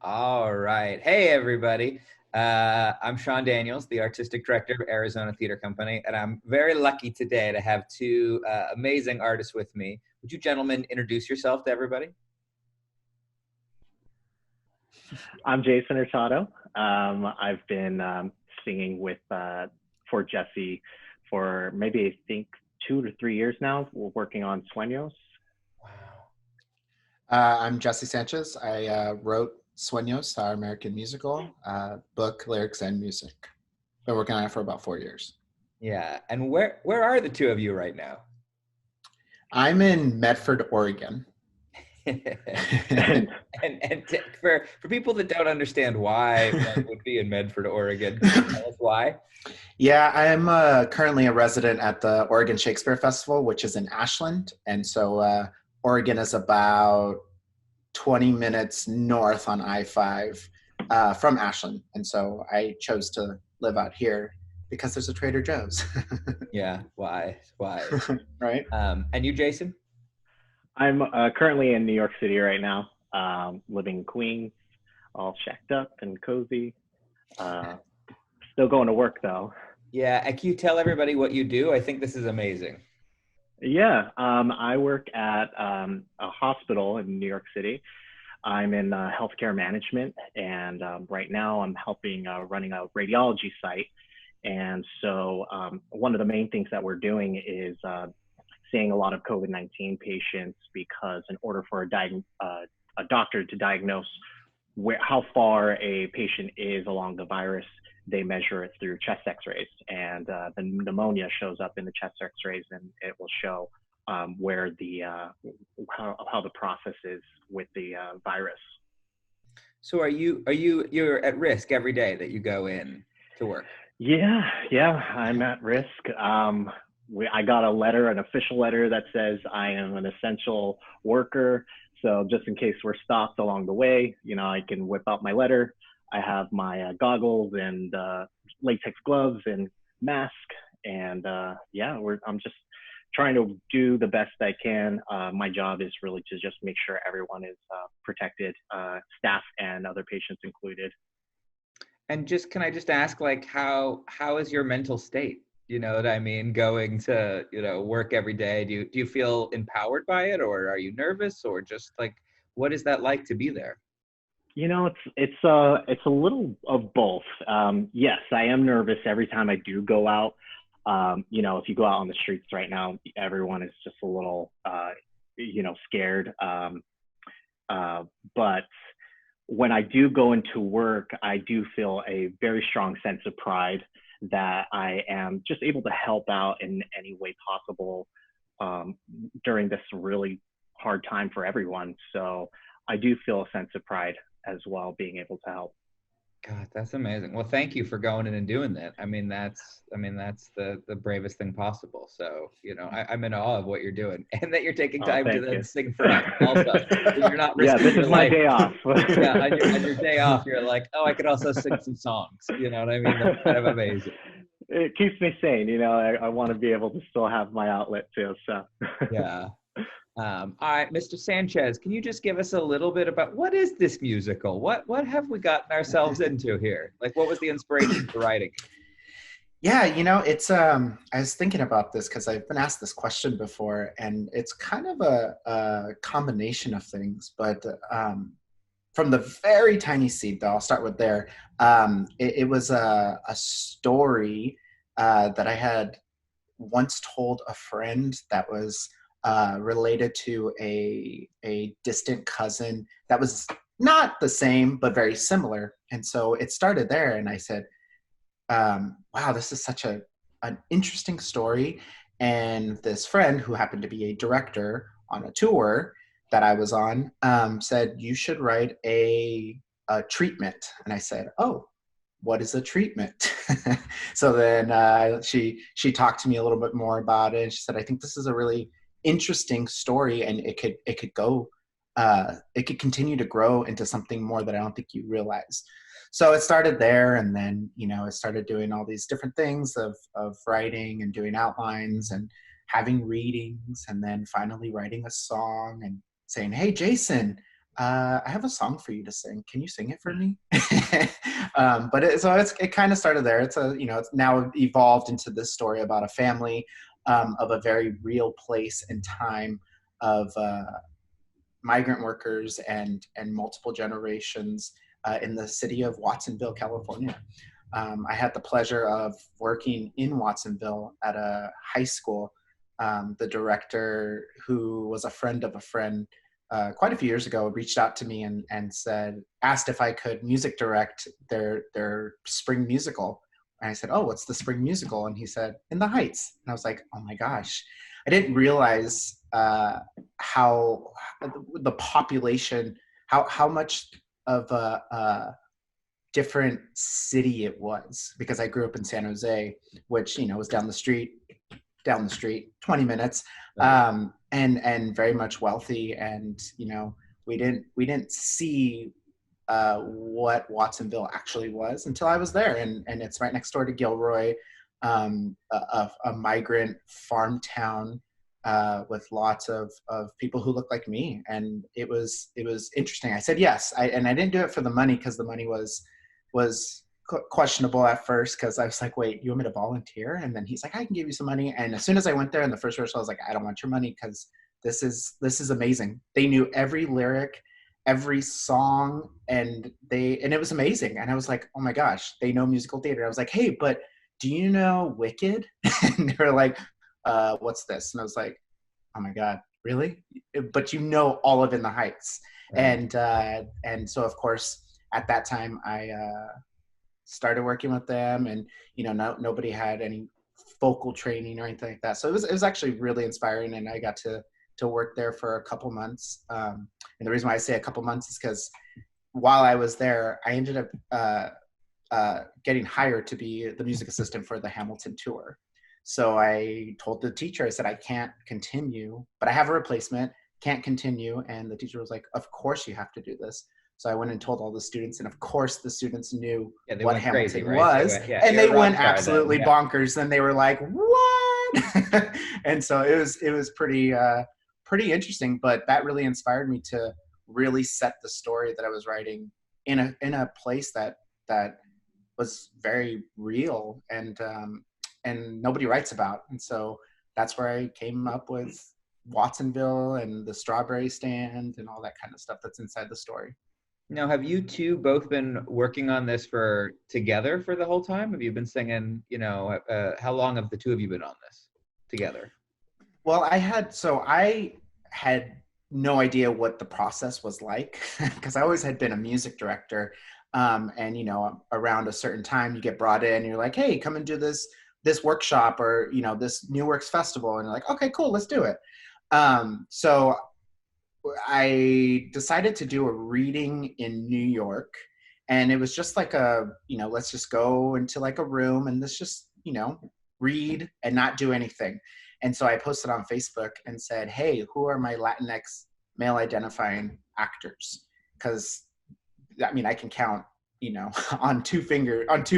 All right. Hey, everybody. I'm Sean Daniels, the artistic director of Arizona Theater Company, and I'm very lucky today to have two amazing artists with me. Would you gentlemen introduce yourself to everybody? I'm Jason Hurtado. I've been singing with for Jesse for maybe I think 2 to 3 years now. We're working on SUEñOS. Wow. I'm Jesse Sanchez. I wrote SUEñOS, our American musical, book, lyrics, and music. Been working on it for about 4 years. Yeah. And where are the two of you right now? I'm in Medford, Oregon. and for people that don't understand why one would be in Medford, Oregon, can you tell us why? Yeah, I'm currently a resident at the Oregon Shakespeare Festival, which is in Ashland. And so Oregon is about 20 minutes north on I-5 from Ashland. And so I chose to live out here because there's a Trader Joe's. Yeah, why? Right. And you, Jason? I'm currently in New York City right now, living in Queens, all shacked up and cozy. Still going to work though. Yeah, and can you tell everybody what you do? I think this is amazing. Yeah, I work at a hospital in New York City. I'm in healthcare management, and right now I'm helping running a radiology site. And so one of the main things that we're doing is seeing a lot of COVID-19 patients, because in order for a doctor to diagnose how far a patient is along the virus, they measure it through chest x-rays, and the pneumonia shows up in the chest x-rays, and it will show where how the process is with the virus. So you're at risk every day that you go in to work? Yeah, I'm at risk. I got an official letter that says I am an essential worker. So just in case we're stopped along the way, I can whip out my letter. I have my goggles and latex gloves and mask. And I'm just trying to do the best I can. My job is really to just make sure everyone is protected, staff and other patients included. And can I just ask, like, how is your mental state? You know what I mean? Going to, work every day. Do you feel empowered by it, or are you nervous, or just like, what is that like to be there? It's a little of both. Yes, I am nervous every time I do go out. If you go out on the streets right now, everyone is just a little, scared. But when I do go into work, I do feel a very strong sense of pride that I am just able to help out in any way possible during this really hard time for everyone. So I do feel a sense of pride as well, being able to help. God, that's amazing. Well, thank you for going in and doing that. I mean, that's the bravest thing possible. So, I'm in awe of what you're doing, and that you're taking time to then sing for us also. You're not risking this is my day off. Yeah, on your day off, you're like, oh, I could also sing some songs. You know what I mean? That's kind of amazing. It keeps me sane. I want to be able to still have my outlet too. So yeah. All right, Mr. Sanchez, can you just give us a little bit about what is this musical? What have we gotten ourselves into here? Like, what was the inspiration for writing? Yeah, it's I was thinking about this because I've been asked this question before, and it's kind of a combination of things. But from the very tiny seed, though, I'll start with there. It was a story that I had once told a friend that was related to a distant cousin that was not the same, but very similar. And so it started there, and I said, wow, this is such an interesting story. And this friend, who happened to be a director on a tour that I was on, said, you should write a treatment. And I said, oh, what is a treatment? So then she talked to me a little bit more about it. And she said, I think this is a really interesting story, and it could continue to grow into something more that I don't think you realize. So it started there, and then I started doing all these different things of writing and doing outlines and having readings, and then finally writing a song and saying, hey, Jason, I have a song for you to sing. Can you sing it for me? But it kind of started there. It's it's now evolved into this story about a family of a very real place and time of migrant workers and multiple generations in the city of Watsonville, California. I had the pleasure of working in Watsonville at a high school. The director, who was a friend of a friend, quite a few years ago, reached out to me and asked if I could music direct their spring musical. And I said, "Oh, what's the spring musical?" And he said, "In the Heights." And I was like, "Oh my gosh." I didn't realize how the population, how much of a different city it was, because I grew up in San Jose, which, was down the street, 20 minutes, and very much wealthy. And, we didn't see what Watsonville actually was until I was there. And it's right next door to Gilroy, a migrant farm town with lots of people who look like me. And it was interesting. I said yes. I didn't do it for the money, because the money was questionable at first, because I was like, "Wait, you want me to volunteer?" And then he's like, "I can give you some money." And as soon as I went there in the first rehearsal, I was like, "I don't want your money, because this is amazing." They knew every lyric, every song, and it was amazing. And I was like, "Oh my gosh, they know musical theater." I was like, "Hey, but do you know Wicked?" And they were like, "What's this?" And I was like, "Oh my God, really? But you know all of In the Heights." Right. And so, of course, at that time, I started working with them, and nobody had any vocal training or anything like that. So it was actually really inspiring, and I got to work there for a couple months. And the reason why I say a couple months is because while I was there, I ended up getting hired to be the music assistant for the Hamilton tour. So I told the teacher, I said, "I can't continue, but I have a replacement, can't continue." And the teacher was like, "Of course you have to do this." So I went and told all the students, and of course the students knew what Hamilton crazy, right? Was, and they went absolutely bonkers. And they were like, "What?" And so it was pretty interesting. But that really inspired me to really set the story that I was writing in a place that was very real and nobody writes about. And so that's where I came up with Watsonville and the strawberry stand and all that kind of stuff that's inside the story. Now, have you two both been working on this together for the whole time? Have you been singing, how long have the two of you been on this together? Well, I had no idea what the process was like, because I always had been a music director. And, around a certain time you get brought in and you're like, "Hey, come and do this workshop, or, this New Works Festival." And you're like, "Okay, cool, let's do it." So I decided to do a reading in New York, and it was just like let's just go into like a room and let's just, read and not do anything. And so I posted on Facebook and said, "Hey, who are my Latinx male identifying actors?" Because I can count, on two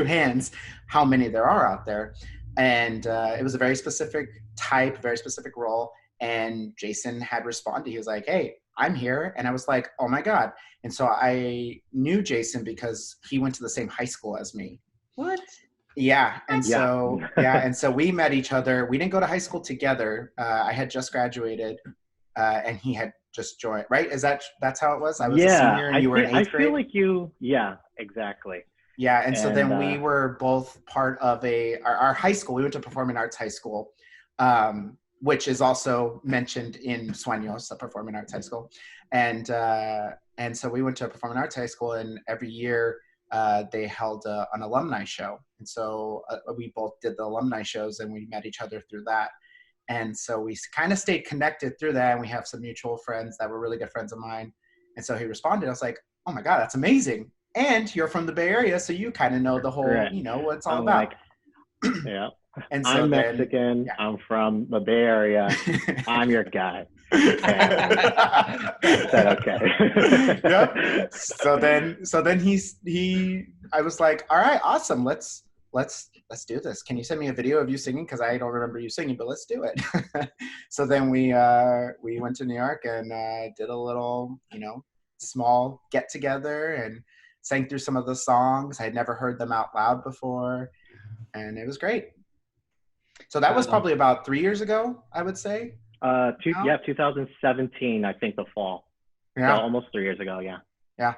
hands how many there are out there. And it was a very specific type, very specific role. And Jason had responded. He was like, "Hey, I'm here." And I was like, "Oh my God." And so I knew Jason because he went to the same high school as me. What? Yeah. And so we met each other. We didn't go to high school together. I had just graduated and he had just joined, right? That's how it was? I was a senior and you were in 8th grade? I feel like yeah, exactly. Yeah. And so then we were both part of our high school. We went to Performing Arts High School, which is also mentioned in SUEñOS, a performing arts high school. And so we went to a performing arts high school, and every year they held an alumni show. And so we both did the alumni shows, and we met each other through that. And so we kind of stayed connected through that, and we have some mutual friends that were really good friends of mine. And so he responded. I was like, "Oh my God, that's amazing. And you're from the Bay Area, so you kind of know the whole, what it's all about." Like, yeah. And so I'm Mexican. Yeah. I'm from the Bay Area. I'm your guy. Said okay. Yep. So then I was like, "All right, awesome. Let's do this. Can you send me a video of you singing? Because I don't remember you singing, but let's do it." So then we went to New York and did a little, small get together and sang through some of the songs. I had never heard them out loud before, and it was great. So that was probably about 3 years ago, I would say. 2017, I think, the fall. Yeah. So almost 3 years ago, yeah. Yeah.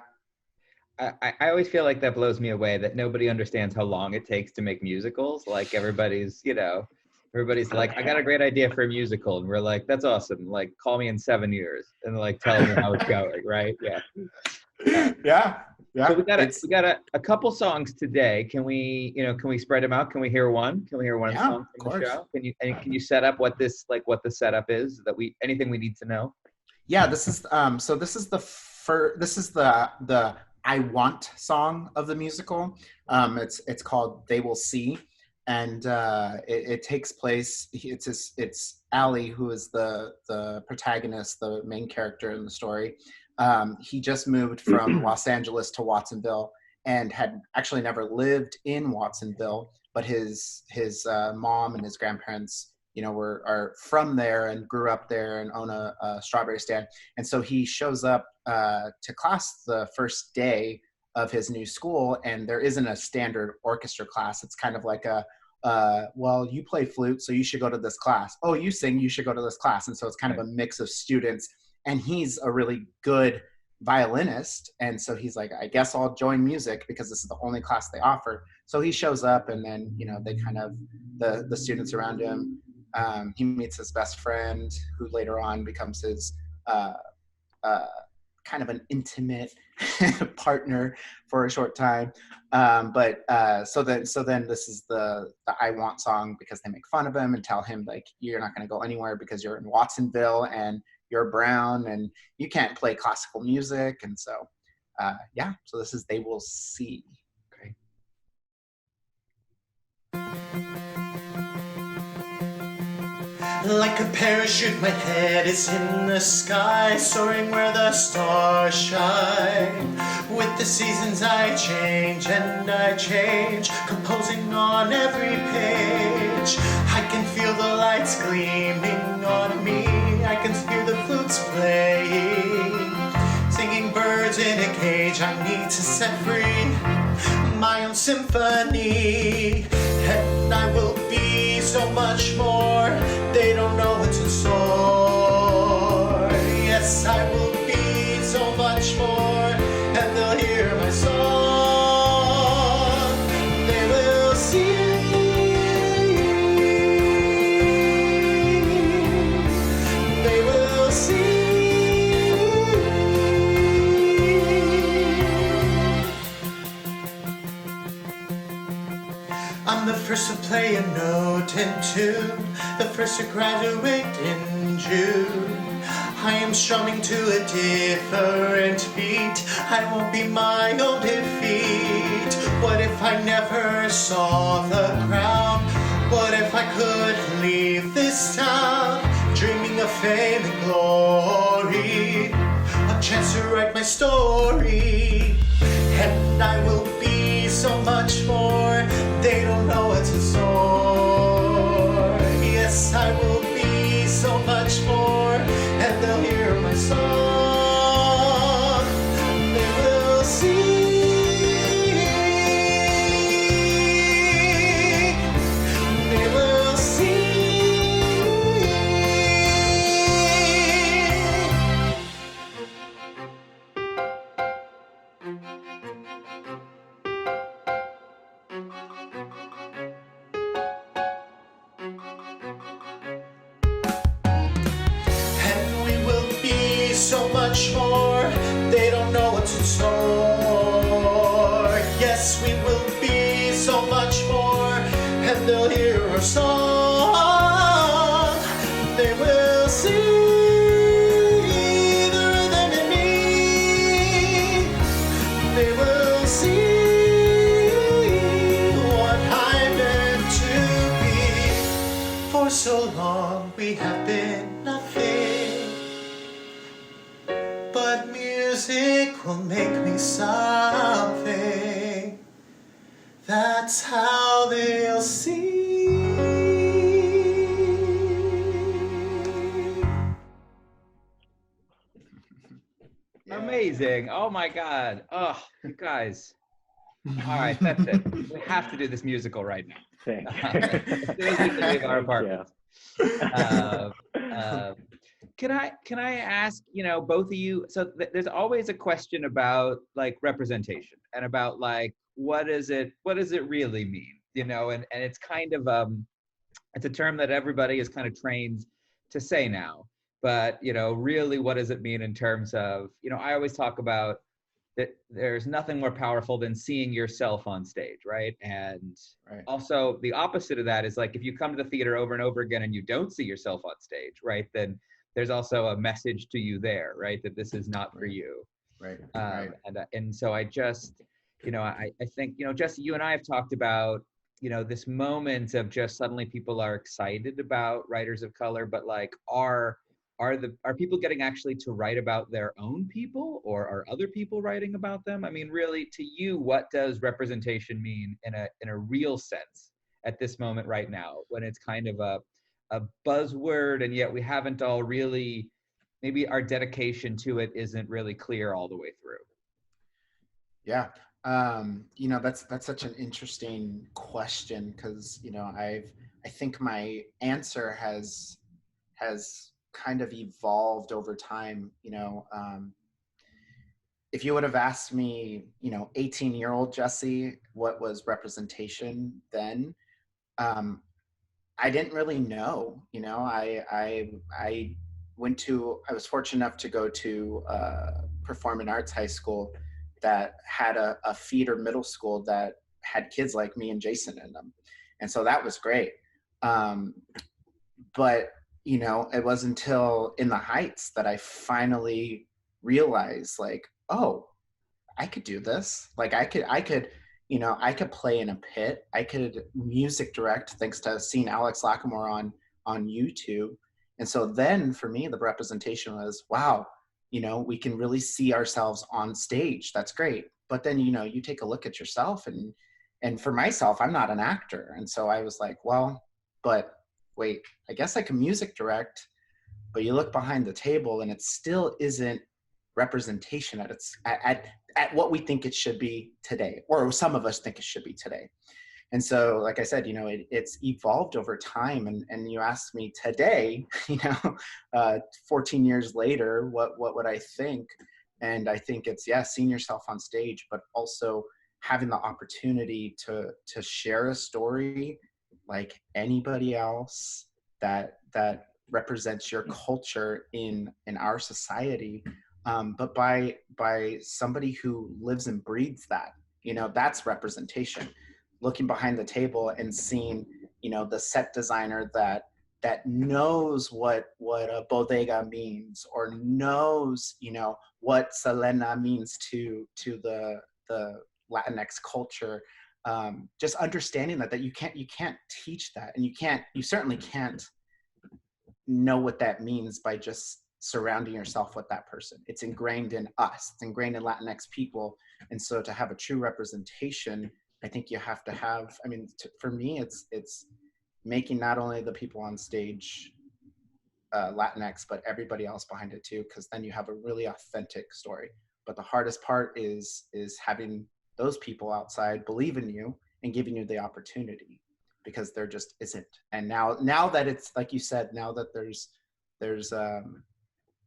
I always feel like that blows me away, that nobody understands how long it takes to make musicals. Like everybody's like, I got a great idea for a musical. And we're like, that's awesome. Like, call me in 7 years and like, tell me how it's going. Right. Yeah. Yeah. So we got a couple songs today. Can we spread them out? Can we hear one? Can we hear one song from the show? Can you set up what the setup is, anything we need to know? Yeah, this is the I Want song of the musical. It's called They Will See, and it takes place. It's Allie, who is the protagonist, the main character in the story. He just moved from Los Angeles to Watsonville and had actually never lived in Watsonville, but his mom and his grandparents, are from there and grew up there and own a strawberry stand. And so he shows up to class the first day of his new school, and there isn't a standard orchestra class. It's kind of like well, you play flute, so you should go to this class. Oh, you sing, you should go to this class. And so it's kind of a mix of students, and he's a really good violinist. And so he's like, I guess I'll join music because this is the only class they offer. So he shows up, and then, they kind of, the students around him, he meets his best friend, who later on becomes his kind of an intimate partner for a short time. So then this is the I Want song, because they make fun of him and tell him, like, you're not going to go anywhere because you're in Watsonville and you're brown and you can't play classical music. And so, so this is They Will See. Great. Like a parachute, my head is in the sky, soaring where the stars shine. With the seasons I change and I change, composing on every page. I can feel the lights gleaming on me, I can hear the flutes playing. Singing birds in a cage, I need to set free my own symphony. And I will be so much more, they don't know what's in store. Yes, I will be so much more, and they'll hear my song. They will see. They will see. I'm the first to play a note in tune, the first to graduate in June. I am strumming to a different beat, I won't be my own defeat. What if I never saw the crown? What if I could leave this town, dreaming of fame and glory, a chance to write my story. And I will be so much more, they don't know what's in store. Yes, I will be so much more, and they'll hear my song. They will see. They will see. So much more, they don't know what's in store. Yes, we will be so much more, and they'll hear our song. They will see the rhythm in me. They will see what I'm meant to be. For so long we have been nothing, but music will make me something. That's how they'll see. Yeah. amazing. Oh my God. Oh, you guys. All right, that's it. We have to do this musical right now. Thank As soon as we can leave our apartments. Can I ask, both of you? So there's always a question about like representation and about like what does it really mean? And it's kind of it's a term that everybody is kind of trained to say now. But really, what does it mean in terms of I always talk about that there's nothing more powerful than seeing yourself on stage, right? And also the opposite of that is like if you come to the theater over and over again and you don't see yourself on stage, right? Then there's also a message to you there, right? That this is not for you. Right. And so I just, I think, Jesse, you and I have talked about, this moment of just suddenly people are excited about writers of color, but like are people getting actually to write about their own people, or are other people writing about them? I mean, really, to you, what does representation mean in a real sense at this moment right now, when it's kind of a buzzword, and yet we haven't all really, maybe our dedication to it isn't really clear all the way through? Yeah. That's such an interesting question, because I think my answer has kind of evolved over time. If you would have asked me 18-year-old Jesse what was representation then, I didn't really know. I was fortunate enough to go to performing arts high school that had a feeder middle school that had kids like me and Jason in them. And so that was great. But, it wasn't until In the Heights that I finally realized like, oh, I could do this. Like I could play in a pit. I could music direct, thanks to seeing Alex Lacamoire on YouTube. And so then for me, the representation was, wow, we can really see ourselves on stage. That's great. But then, you take a look at yourself, and for myself, I'm not an actor. And so I was like, well, but wait, I guess I can music direct, but you look behind the table and it still isn't representation at what we think it should be today, or some of us think it should be today. And so, like I said, it's evolved over time. And you asked me today, 14 years later, what would I think? And I think it's, seeing yourself on stage, but also having the opportunity to share a story like anybody else that represents your culture in our society, but by somebody who lives and breathes that. That's representation. Looking behind the table and seeing, the set designer that knows what a bodega means, or knows, what Selena means to the Latinx culture. Just understanding that you can't teach that, and you certainly can't know what that means by just surrounding yourself with that person. It's ingrained in us. It's ingrained in Latinx people. And so to have a true representation, I think you have to have, for me, it's making not only the people on stage Latinx, but everybody else behind it too, because then you have a really authentic story. But the hardest part is having those people outside believe in you and giving you the opportunity, because there just isn't. And now that it's, like you said, now that there's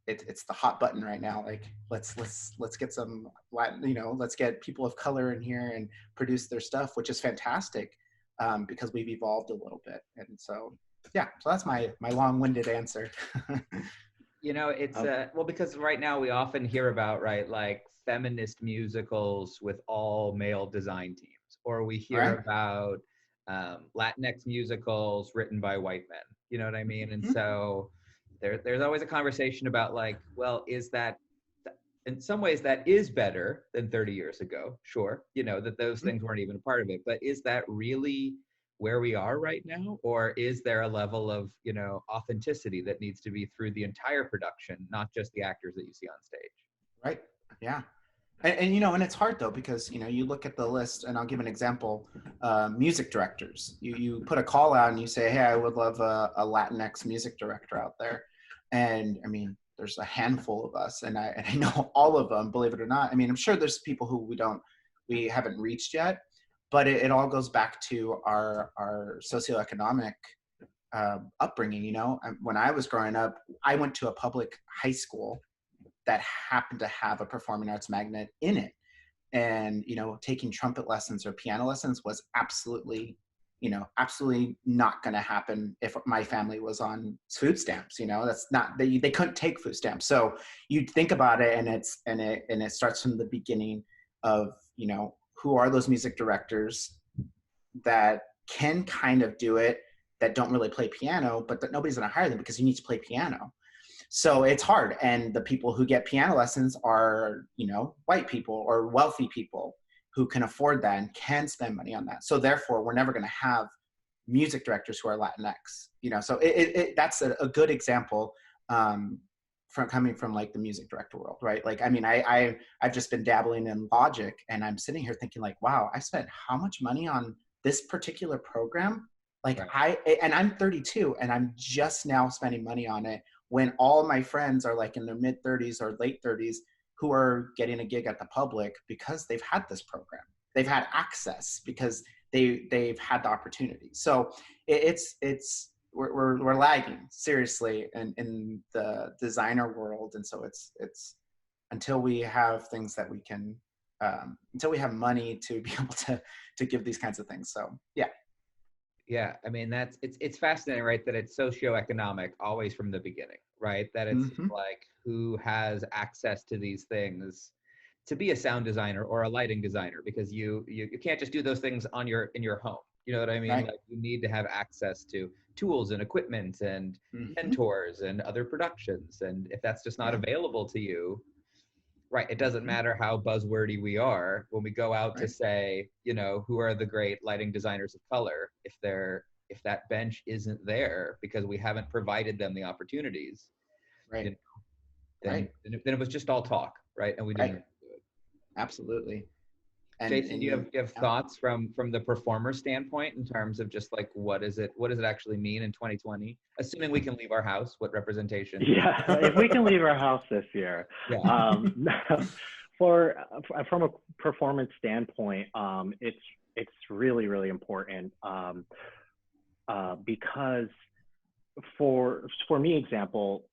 it's the hot button right now. Like let's get some Latin, let's get people of color in here and produce their stuff, which is fantastic, because we've evolved a little bit. And so, so that's my long-winded answer. It's well, because right now we often hear about, right, like feminist musicals with all male design teams, or we hear about Latinx musicals written by white men. You know what I mean? And so there's always a conversation about like, well, is that, in some ways that is better than 30 years ago, sure, that those things weren't even a part of it, but is that really where we are right now? Or is there a level of, authenticity that needs to be through the entire production, not just the actors that you see on stage? Right. Yeah. And it's hard though, because, you look at the list, and I'll give an example, music directors, you put a call out and you say, hey, I would love a Latinx music director out there. And there's a handful of us, and I know all of them, believe it or not. I mean, I'm sure there's people who we haven't reached yet, but it all goes back to our socioeconomic upbringing. You know, when I was growing up, I went to a public high school that happened to have a performing arts magnet in it. And, you know, taking trumpet lessons or piano lessons was absolutely not going to happen if my family was on food stamps. You know, that's not, they couldn't take food stamps. So you'd think about it, and it starts from the beginning of, you know, who are those music directors that can kind of do it, that don't really play piano, but that nobody's going to hire them because you need to play piano. So it's hard. And the people who get piano lessons are, you know, white people or wealthy people who can afford that and can spend money on that. So therefore, we're never going to have music directors who are Latinx, you know. So that's a good example from coming from like the music director world, right? Like, I mean, I've just been dabbling in Logic, and I'm sitting here thinking like, wow, I spent how much money on this particular program? Like, right. I'm 32 and I'm just now spending money on it, when all my friends are like in their mid 30s or late 30s who are getting a gig at the public because they've had this program. They've had access because they've had the opportunity. So we're lagging seriously in the designer world. And so it's until we have things that we can, until we have money to be able to give these kinds of things. So yeah. Yeah, I mean, it's fascinating, right? That it's socioeconomic always from the beginning, right? That it's like who has access to these things to be a sound designer or a lighting designer, because you can't just do those things in your home. You know what I mean? Right. Like, you need to have access to tools and equipment and mentors and other productions. And if that's just not available to you, right, it doesn't matter how buzzwordy we are when we go out to say, you know, who are the great lighting designers of color, if that bench isn't there because we haven't provided them the opportunities, you know, then it was just all talk, right? And we didn't do it. Absolutely. Jason, do you have thoughts from the performer standpoint in terms of just like what does it actually mean in 2020? Assuming we can leave our house, what representation? Yeah, if we can leave our house this year. Yeah. From a performance standpoint, it's really, really important because for me, example,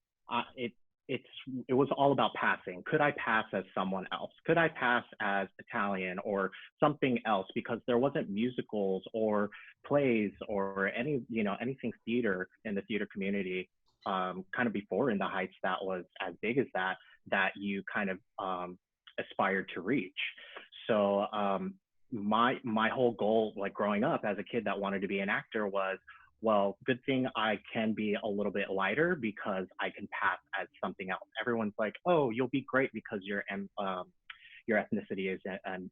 it was all about passing. Could I pass as someone else? Could I pass as Italian or something else? Because there wasn't musicals or plays or anything theater in the theater community kind of before in the Heights that was as big as that you kind of aspired to reach. So my whole goal, like growing up as a kid that wanted to be an actor, was, well, good thing I can be a little bit lighter because I can pass as something else. Everyone's like, oh, you'll be great because your ethnicity is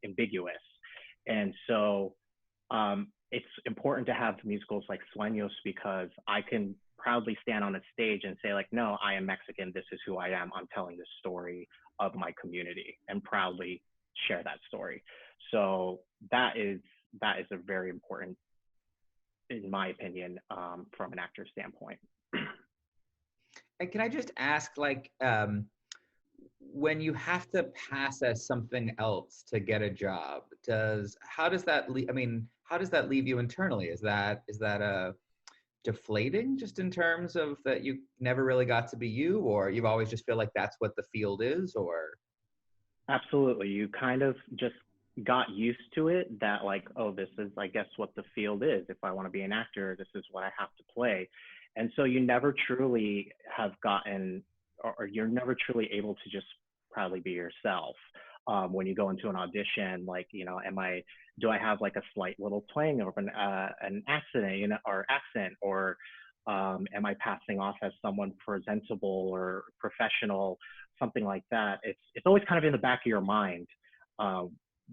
ambiguous. And so it's important to have musicals like SUEñOS because I can proudly stand on a stage and say like, no, I am Mexican. This is who I am. I'm telling the story of my community and proudly share that story. So that is a very important, in my opinion, from an actor's standpoint. And can I just ask, like, when you have to pass as something else to get a job, how does that leave you internally? Is that deflating, just in terms of that you never really got to be you, or you've always just feel like that's what the field is, or? Absolutely. You kind of just got used to it, that like, oh, this is, I guess, what the field is. If I want to be an actor, this is what I have to play. And so you never truly have gotten, or you're never truly able to just proudly be yourself. When you go into an audition, like, you know, do I have like a slight little twang of an accent, you know, or accent, or am I passing off as someone presentable or professional, something like that? It's always kind of in the back of your mind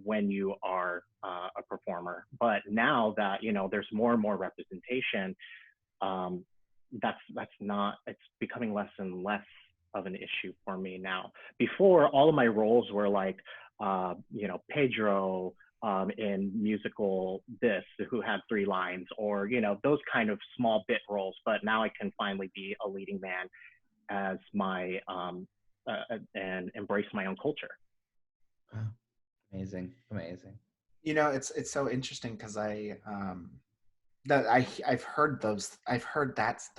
when you are a performer. But now that, you know, there's more and more representation, it's becoming less and less of an issue for me now. Before, all of my roles were like, you know, Pedro in musical this, who had 3 lines, or, you know, those kind of small bit roles. But now I can finally be a leading man as my and embrace my own culture. Wow. Amazing. You know, it's so interesting because I've heard those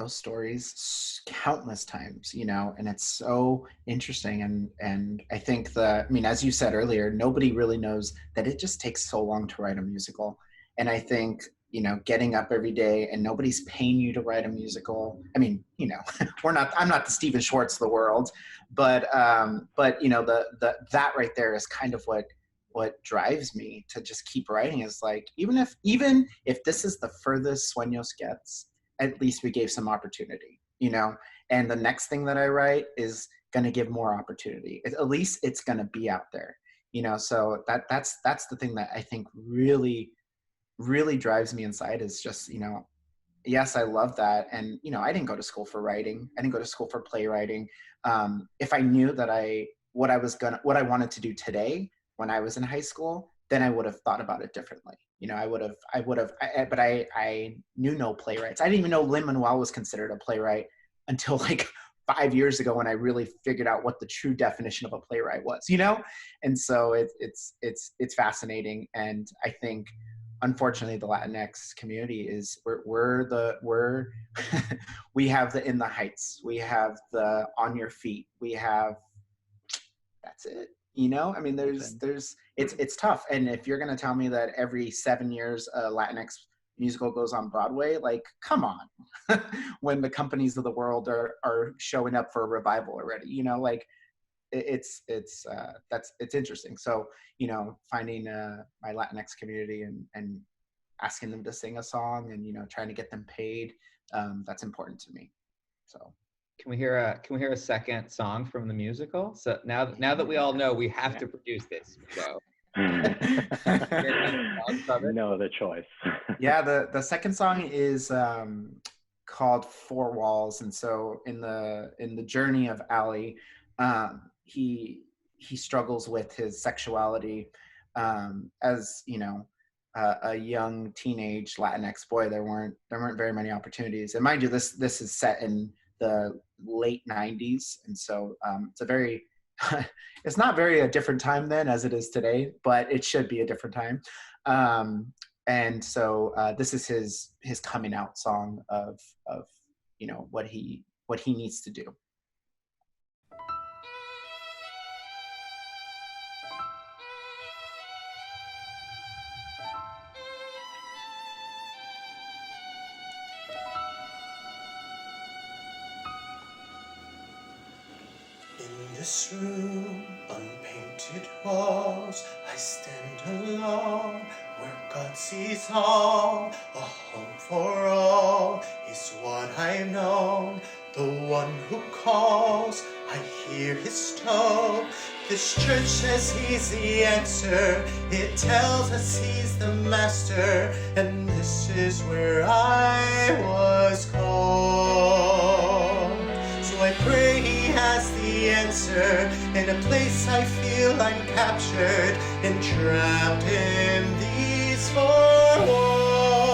stories countless times, you know, and it's so interesting. And I think as you said earlier, nobody really knows that it just takes so long to write a musical. And I think, you know, getting up every day and nobody's paying you to write a musical. I mean, you know, I'm not the Stephen Schwartz of the world, but you know, that right there is kind of what drives me to just keep writing, is like, even if this is the furthest Sueños gets, at least we gave some opportunity, you know, and the next thing that I write is going to give more opportunity. At least it's going to be out there, you know. So that's the thing that I think really, really drives me inside, is just, you know, yes, I love that. And, you know, I didn't go to school for writing. I didn't go to school for playwriting. If I knew that what I wanted to do today when I was in high school, then I would have thought about it differently. You know, but I knew no playwrights. I didn't even know Lin-Manuel was considered a playwright until like 5 years ago, when I really figured out what the true definition of a playwright was, you know? And so it's fascinating. And I think, unfortunately, the Latinx community is, we have the In the Heights, we have the On Your Feet, we have, that's it. You know, I mean, it's tough. And if you're going to tell me that every 7 years a Latinx musical goes on Broadway, like, come on, when the companies of the world are showing up for a revival already, you know, like it's interesting. So, you know, finding my Latinx community and asking them to sing a song and, you know, trying to get them paid, that's important to me. So. Can we hear a second song from the musical? So now that we all know, we have to produce this. So no other choice. Yeah, the second song is called Four Walls. And so in the journey of Ali, he struggles with his sexuality as, you know, a young teenage Latinx boy. There weren't very many opportunities. And mind you, this is set in the late 90s, and so it's a very it's not very a different time then as it is today, but it should be a different time. And so this is his coming out song of you know, what he needs to do. In this room, unpainted walls, I stand alone, where God sees all. A home for all is what I've known. The one who calls, I hear his tone. This church says he's the answer. It tells us he's the master. And this is where I was called. So I pray he has the answer. In a place I feel I'm captured and trapped in these four walls.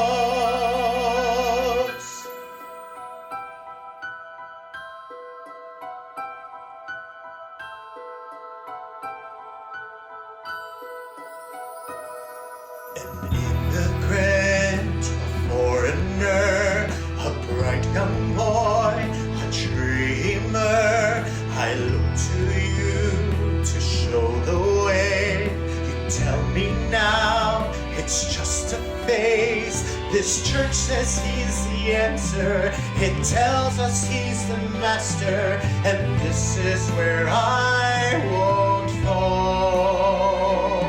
An immigrant, a foreigner, a bright young boy, a dreamer. I look to you to show the way. You tell me now it's just a phase. This church says he's the answer. It tells us he's the master. And this is where I won't fall.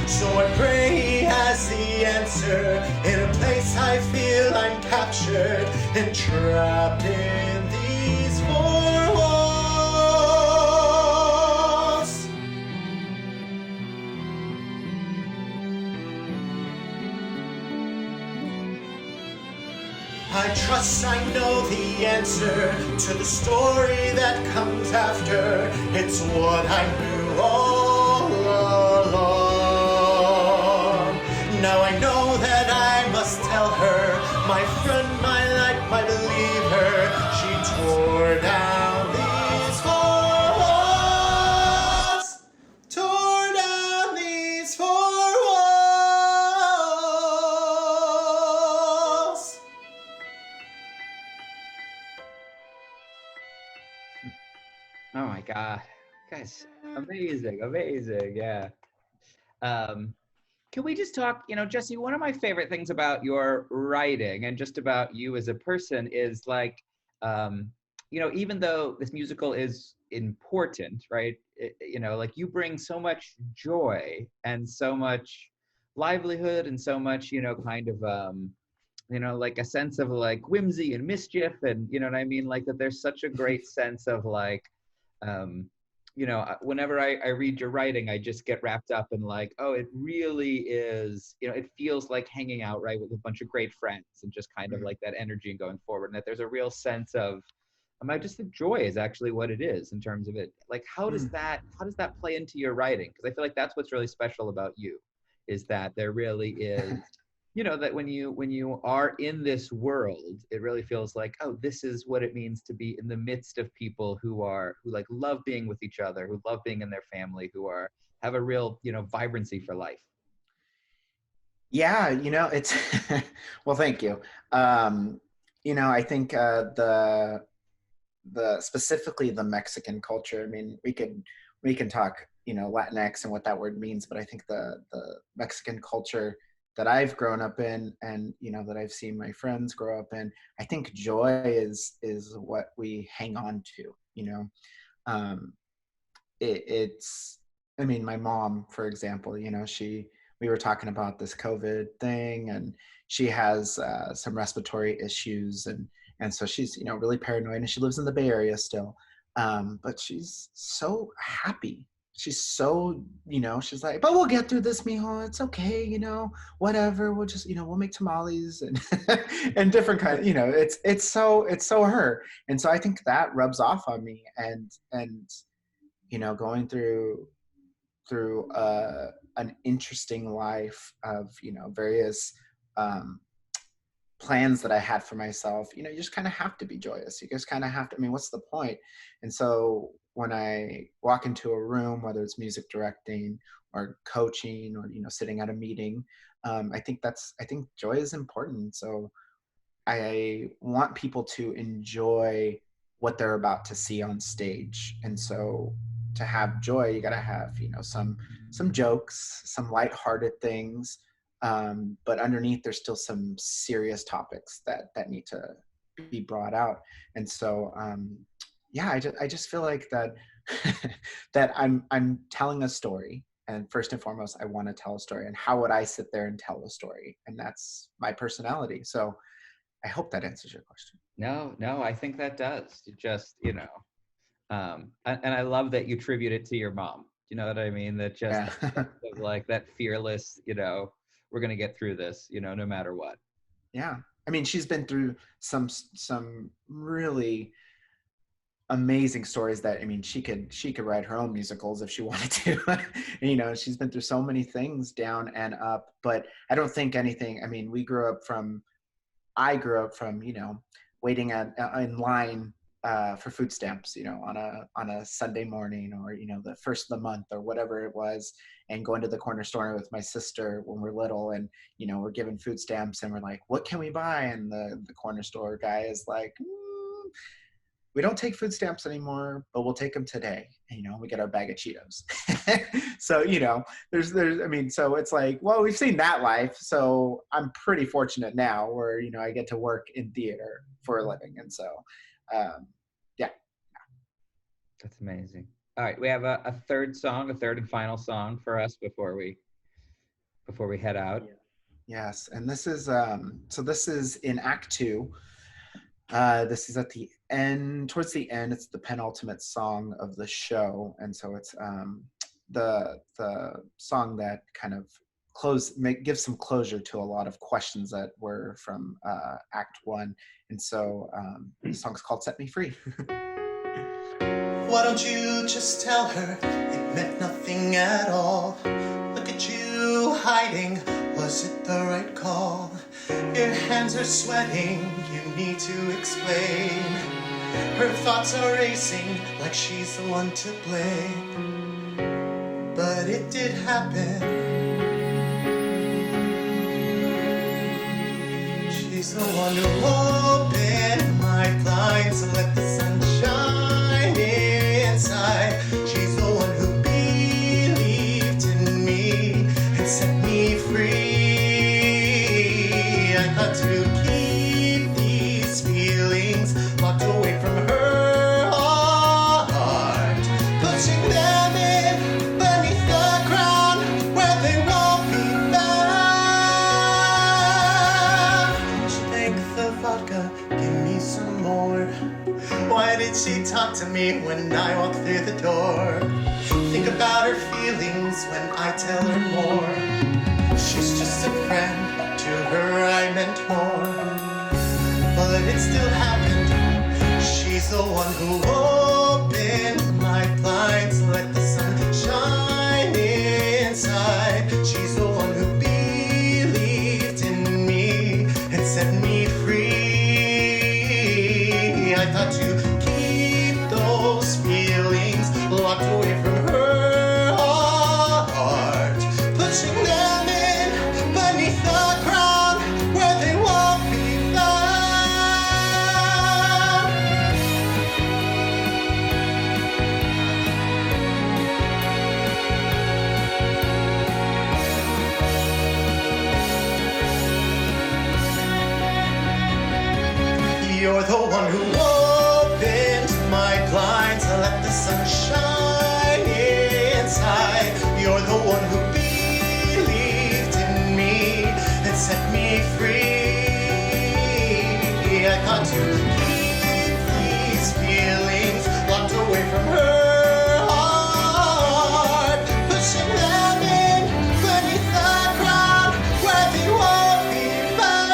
So I pray he has the answer. In a place I feel I'm captured and trapped in these four walls. I trust I know the answer to the story that comes after. It's what I knew all along. Now I know that I must tell her, my friend, my light, my believer. She tore down the God, guys, amazing. Yeah. Can we just talk, Jesse, one of my favorite things about your writing and just about you as a person is like, even though this musical is important, right? Like you bring so much joy and so much livelihood and so much, kind of, like a sense of like whimsy and mischief and, you know what I mean? Like that there's such a great sense of like, whenever I read your writing, I just get wrapped up in like, oh, it really is, it feels like hanging out, right, with a bunch of great friends and just kind of like that energy and going forward. And that there's a real sense of, just the joy is actually what it is in terms of it. Like, how does that play into your writing? Because I feel like that's what's really special about you, is that there really is, that when you are in this world, it really feels like, oh, this is what it means to be in the midst of people who like love being with each other, who love being in their family, who have a real, vibrancy for life. Yeah, it's, well, thank you. I think the specifically the Mexican culture, I mean, we can talk, Latinx and what that word means, but I think the Mexican culture that I've grown up in and, that I've seen my friends grow up in, I think joy is what we hang on to, it's, I mean, my mom, for example, we were talking about this COVID thing and she has some respiratory issues and so she's, really paranoid and she lives in the Bay Area still. But she's so happy. She's so, she's like, but we'll get through this, mijo. It's okay, whatever. We'll just, we'll make tamales and and different kinds. It's so her. And so I think that rubs off on me. And going through an interesting life of various plans that I had for myself. You just kind of have to be joyous. You just kind of have to. I mean, what's the point? And so when I walk into a room, whether it's music directing or coaching or, sitting at a meeting, I think joy is important. So I want people to enjoy what they're about to see on stage. And so to have joy, you got to have, some jokes, some lighthearted things. But underneath, there's still some serious topics that need to be brought out. And so, I just feel like that that I'm telling a story, and first and foremost, I want to tell a story. And how would I sit there and tell a story? And that's my personality. So I hope that answers your question. No, I think that does. You just, and I love that you tribute it to your mom. You know what I mean? That just like that fearless, we're going to get through this, no matter what. Yeah. I mean, she's been through some really amazing stories that, I mean, she could write her own musicals if she wanted to. She's been through so many things down and up, but I don't think anything, I mean, I grew up from, waiting in line for food stamps, on a Sunday morning or, the first of the month or whatever it was, and going to the corner store with my sister when we're little and, we're given food stamps and we're like, what can we buy? And the corner store guy is like, we don't take food stamps anymore, but we'll take them today. And, we get our bag of Cheetos. So, so it's like, well, we've seen that life. So I'm pretty fortunate now where, I get to work in theater for a living. And so, yeah. That's amazing. All right. We have a third and final song for us before we head out. Yes. And this is, this is in Act 2. This is at the end, towards the end. It's the penultimate song of the show. And so it's the song that kind of gives some closure to a lot of questions that were from Act 1. And so the song's called Set Me Free. Why don't you just tell her it meant nothing at all? Look at you hiding, was it the right call? Your hands are sweating, you need to explain. Her thoughts are racing like she's the one to blame. But it did happen. She's the one who opened my blinds to let the sun shine inside. she talk to me when I walk through the door. Think about her feelings when I tell her more. She's just a friend, to her I meant more. But it still happened. She's the one who opened my blinds, let the sun shine inside. She's the one who believed in me and set me free. I thought to keep those feelings locked away from her heart, pushing them in beneath the ground where they won't be found. You're the one who opened my blinds and let the sun shine inside. You're the one who believed in me and set me free. I thought to keep these feelings locked away from her heart, pushing them in beneath the ground where they won't be found.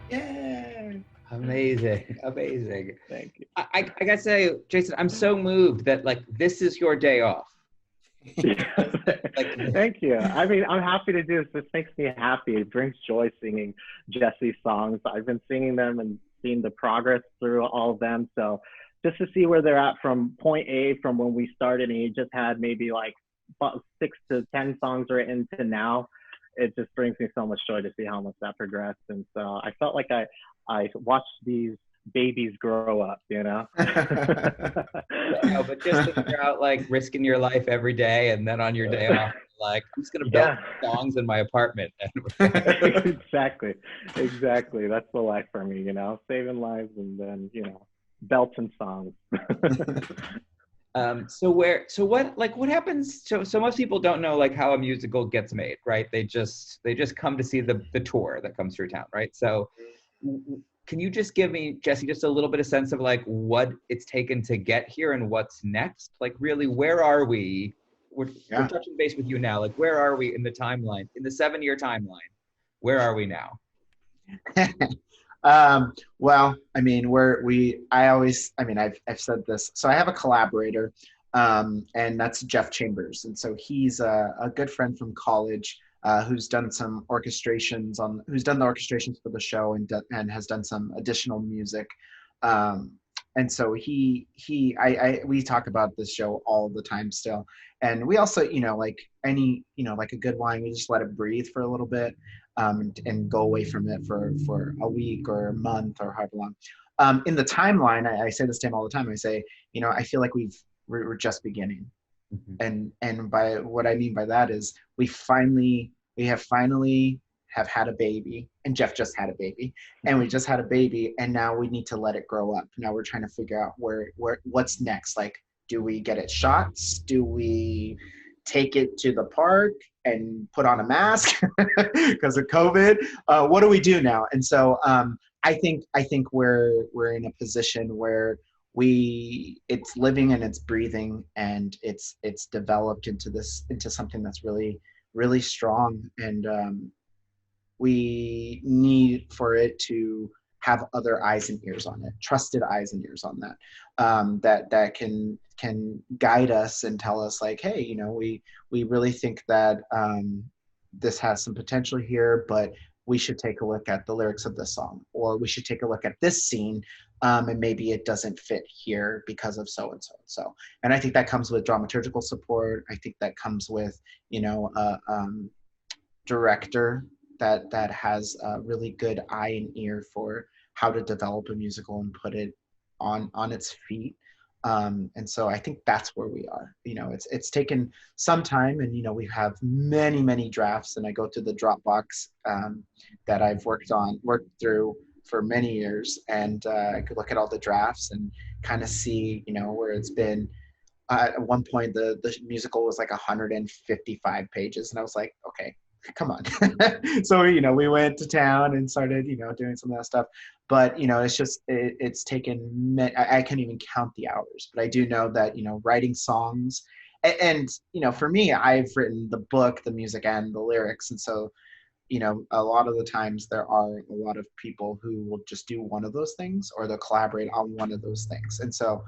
Yeah. Amazing, amazing. Thank you. I gotta say, Jason, I'm so moved that like this is your day off. Thank you. I mean, I'm happy to do this. This makes me happy. It brings joy singing Jesse's songs. I've been singing them and seeing the progress through all of them. So just to see where they're at from point A, from when we started and you just had maybe like 6 to 10 songs written to now, it just brings me so much joy to see how much that progressed. And so I felt like I watched these babies grow up, you know? No, but just to figure out like risking your life every day, and then on your day off, like I'm just gonna build songs in my apartment. Exactly. That's the life for me, you know, saving lives and then, you know, belts and songs. So what happens? So most people don't know like how a musical gets made, right? They just come to see the tour that comes through town, right? So can you just give me, Jesse, just a little bit of sense of like what it's taken to get here and what's next? Like really, where are we? We're touching base with you now. Like where are we in the timeline, in the 7-year timeline? Where are we now? Well, I mean, I've said this. So I have a collaborator, and that's Jeff Chambers. And so he's a good friend from college, who's done some orchestrations who's done the orchestrations for the show and has done some additional music. And so we talk about this show all the time still. And we also, you know, like any, you know, like a good wine, we just let it breathe for a little bit, and go away from it for a week or a month or however long. In the timeline, I say this to him all the time. I say, you know, I feel like we're just beginning. Mm-hmm. And by what I mean by that is we have finally had a baby, and Jeff just had a baby, and we just had a baby, and now we need to let it grow up. Now we're trying to figure out what's next. Like, do we get it shots? Do we take it to the park and put on a mask because of COVID? What do we do now? And so I think we're in a position where it's living and it's breathing, and it's developed into something that's really, really strong. And we need for it to have other eyes and ears on it, trusted eyes and ears on that, that can guide us and tell us like, hey, you know, we really think that this has some potential here, but we should take a look at the lyrics of this song, or we should take a look at this scene, and maybe it doesn't fit here because of so and so and so. And I think that comes with dramaturgical support. I think that comes with, you know, director that has a really good eye and ear for how to develop a musical and put it on its feet. And so I think that's where we are. You know, it's taken some time, and, you know, we have many, many drafts, and I go through the Dropbox that I've worked through for many years. And I could look at all the drafts and kind of see, you know, where it's been. At one point, the musical was like 155 pages. And I was like, okay, come on. So, we went to town and started, doing some of that stuff. But, it's just, it's taken, I can't even count the hours, but I do know that, writing songs and, for me, I've written the book, the music, and the lyrics. And so, a lot of the times there are a lot of people who will just do one of those things, or they'll collaborate on one of those things. And so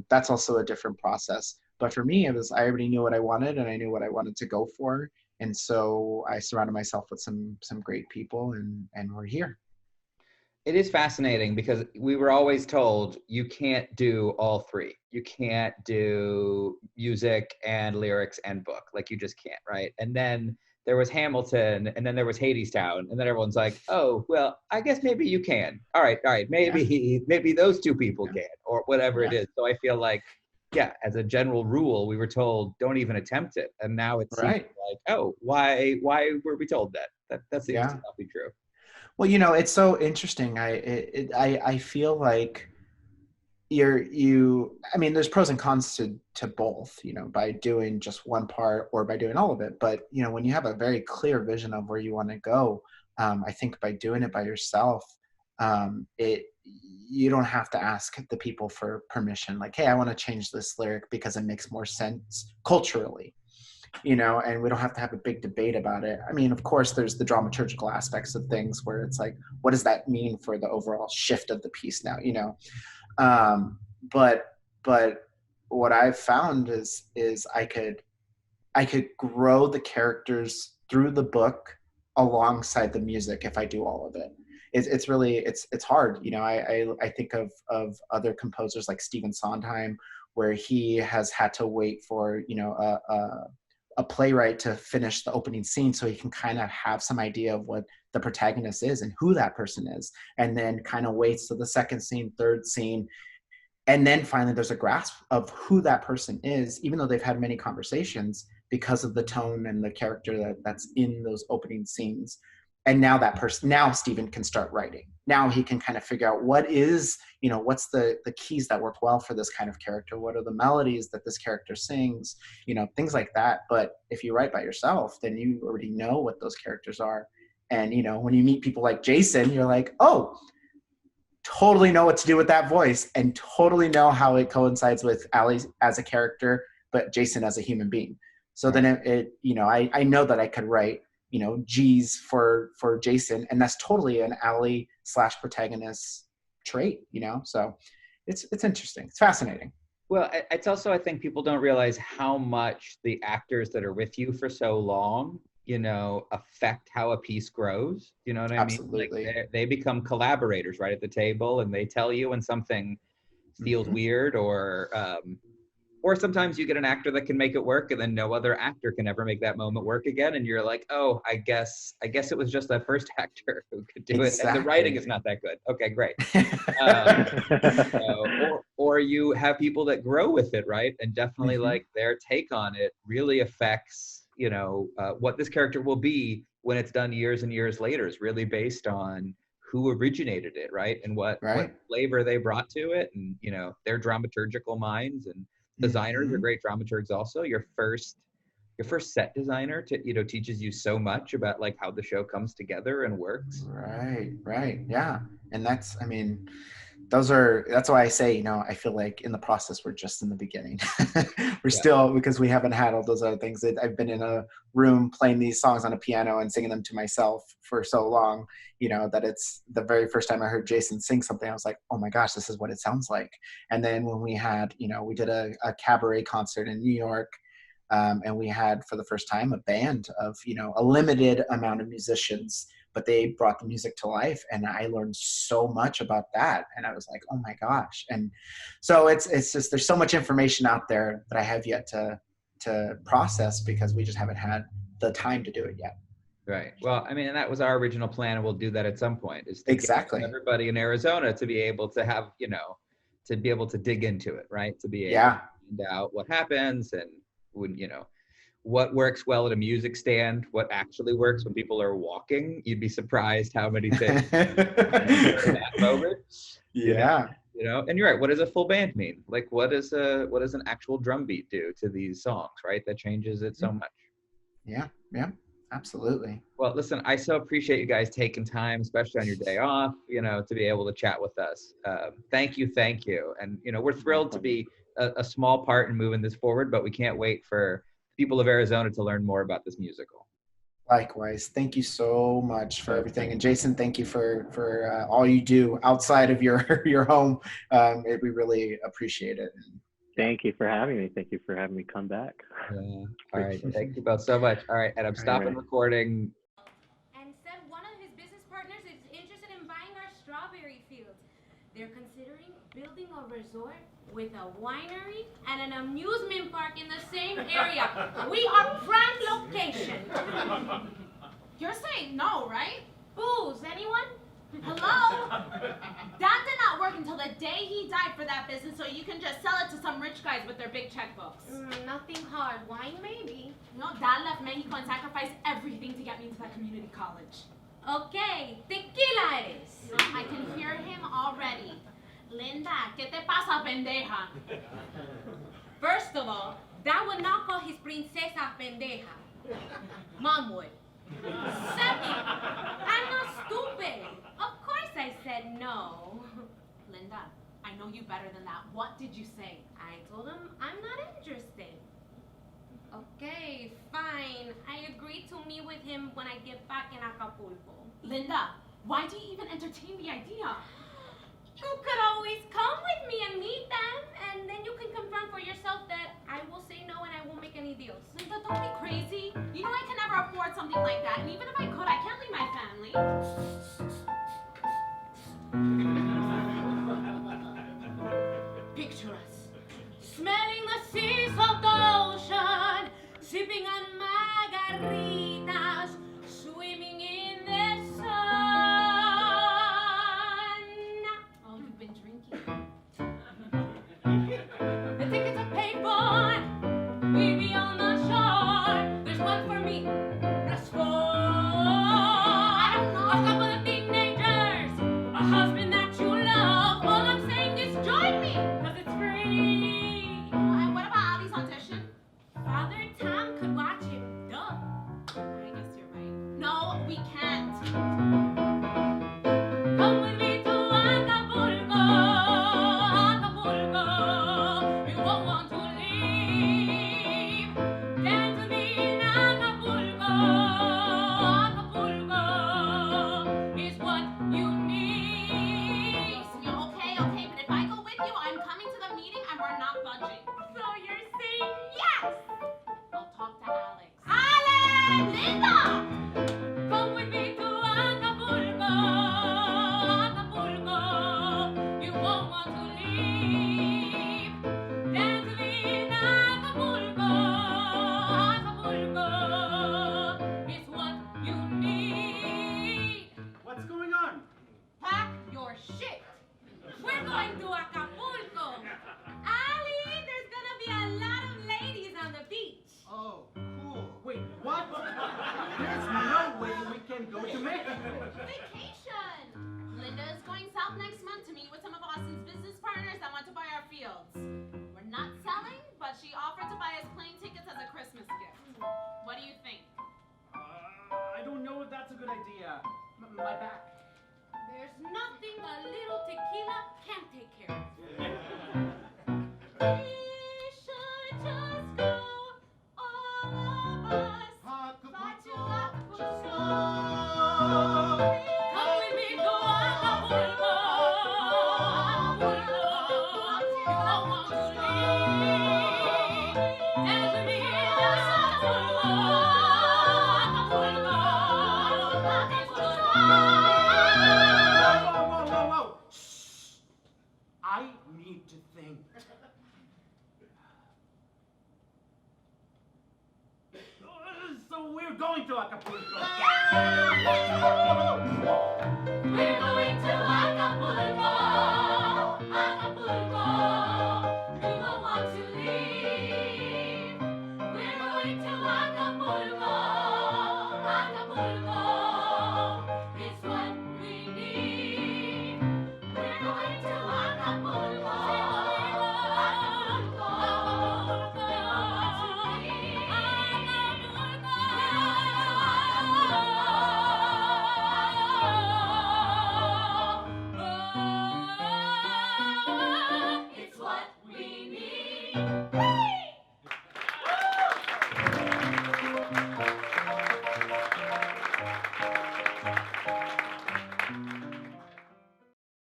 that's also a different process. But for me, I already knew what I wanted, and I knew what I wanted to go for. And so I surrounded myself with some great people, and we're here. It is fascinating because we were always told you can't do all three. You can't do music and lyrics and book. Like, you just can't, right? And then there was Hamilton, and then there was Hadestown, and then everyone's like, oh, well, I guess maybe you can. All right, maybe those two people can, or whatever it is. So I feel like, as a general rule, we were told don't even attempt it, and now it seems like, oh, why were we told that? That seems to not be true. Well, it's so interesting. I feel like there's pros and cons to both, by doing just one part or by doing all of it. But, when you have a very clear vision of where you want to go, I think by doing it by yourself, you don't have to ask the people for permission. Like, hey, I want to change this lyric because it makes more sense culturally, and we don't have to have a big debate about it. I mean, of course, there's the dramaturgical aspects of things where it's like, what does that mean for the overall shift of the piece now, but what I've found is I could grow the characters through the book alongside the music if I do all of it. It's really hard. I think of other composers like Stephen Sondheim, where he has had to wait for, a playwright to finish the opening scene so he can kind of have some idea of what the protagonist is and who that person is, and then kind of waits to the second scene, third scene, and then finally there's a grasp of who that person is, even though they've had many conversations, because of the tone and the character that's in those opening scenes. And now Stephen can start writing. Now he can kind of figure out what's the keys that work well for this kind of character. What are the melodies that this character sings, things like that. But if you write by yourself, then you already know what those characters are. And, when you meet people like Jason, you're like, oh, totally know what to do with that voice, and totally know how it coincides with Ali as a character, but Jason as a human being. So then I know that I could write, G's for Jason, and that's totally an Ali / protagonist trait, so it's interesting. It's fascinating. Well, it's also, I think people don't realize how much the actors that are with you for so long, affect how a piece grows. You know what I mean? Absolutely. Like they become collaborators right at the table, and they tell you when something feels weird, or sometimes you get an actor that can make it work, and then no other actor can ever make that moment work again. And you're like, oh, I guess it was just that first actor who could do it. And the writing is not that good. Okay, great. Or you have people that grow with it, right? And definitely like their take on it really affects, what this character will be when it's done years and years later, is really based on who originated it, right? And what flavor they brought to it, and, their dramaturgical minds. And designers are great dramaturgs also. Your first set designer teaches you so much about like how the show comes together and works. Right. Yeah. And that's why I say, I feel like in the process, we're just in the beginning. We're still, because we haven't had all those other things. I've been in a room playing these songs on a piano and singing them to myself for so long, that it's the very first time I heard Jason sing something, I was like, oh my gosh, this is what it sounds like. And then when we had, we did a cabaret concert in New York, and we had for the first time a band of, a limited amount of musicians, but they brought the music to life, and I learned so much about that. And I was like, oh my gosh. And so it's just, there's so much information out there that I have yet to process, because we just haven't had the time to do it yet. Right. Well, I mean, and that was our original plan, and we'll do that at some point, is to get everybody in Arizona to be able to have, to be able to dig into it, right? To be able to find out what happens, and when, what works well at a music stand, what actually works when people are walking. You'd be surprised how many things in that moment. Yeah. And you're right. What does a full band mean? Like, what does an actual drum beat do to these songs, right? That changes it so much. Yeah. Absolutely. Well, listen, I so appreciate you guys taking time, especially on your day off, to be able to chat with us. Thank you. And, we're thrilled to be a small part in moving this forward, but we can't wait for people of Arizona to learn more about this musical. Likewise. Thank you so much for everything. And Jason, thank you for all you do outside of your home. We really appreciate it. Thank you for having me. Thank you for having me come back. Yeah. All right. Thank you both so much. All right. And I'm stopping recording. And said one of his business partners is interested in buying our strawberry fields. They're considering building a resort with a winery and an amusement park in the same area. We are prime location. You're saying no, right? Booze, anyone? Hello? That did not work until the day he died for that business, so you can just sell it to some rich guys with their big checkbooks. Nothing hard. Wine, maybe. Dad left Mexico and sacrificed everything to get me into that community college. Okay, tequila it is. I can hear him already. Linda, ¿qué te pasa, pendeja? First of all, Dad would not call his princesa pendeja. Mom would. Second, I'm not stupid. Of course I said no. Linda, I know you better than that. What did you say? I told him I'm not interested. Okay, fine. I agreed to meet with him when I get back in Acapulco. Linda, why do you even entertain the idea? You could always come with me and meet them, and then you can confirm for yourself that I will say no and I won't make any deals. Linda, don't be crazy. You know I can never afford something like that, and even if I could, I can't leave my family. Picture us, smelling the seas of the ocean, sipping on margaritas, swimming in the sun. Oh, you've been drinking. The tickets are paid for. We be on the shore. There's one for me. Plus four. I don't know. A couple of teenagers. A husband that you love. All I'm saying is join me, 'cause it's free. And what about Ali's audition? Father Tom could watch it. Duh. I guess you're right. No, we can't. Come with me to Acapulco. Acapulco. You won't want to leave. Dance with me in Acapulco. Acapulco is what you need. Okay, but if I go with you, I'm coming to the meeting and we're not budging. So you're saying yes? I'll talk to Alex. Alex! Linda! Come with me to Acapulco. Acapulco. You won't want to leave. Dance with me in Acapulco. Acapulco is what you need. What's going on? Pack your shit. We're going to Acapulco. Ali, there's gonna be a lot of ladies on the beach. Oh, cool. Wait, what? There's no way we can go to Mexico. Vacation! Linda is going south next month to meet with some of Austin's business partners that want to buy our fields. We're not selling, but she offered to buy us plane tickets as a Christmas gift. What do you think? I don't know if that's a good idea. My back. There's nothing a little tequila can't take care of. We should just go, all of us. Just Come with me to Acapulco. Acapulco. You won't want to leave. Dance with me in Acapulco. Whoa. Shh. I need to think. So we're going to Acapulco. We're going to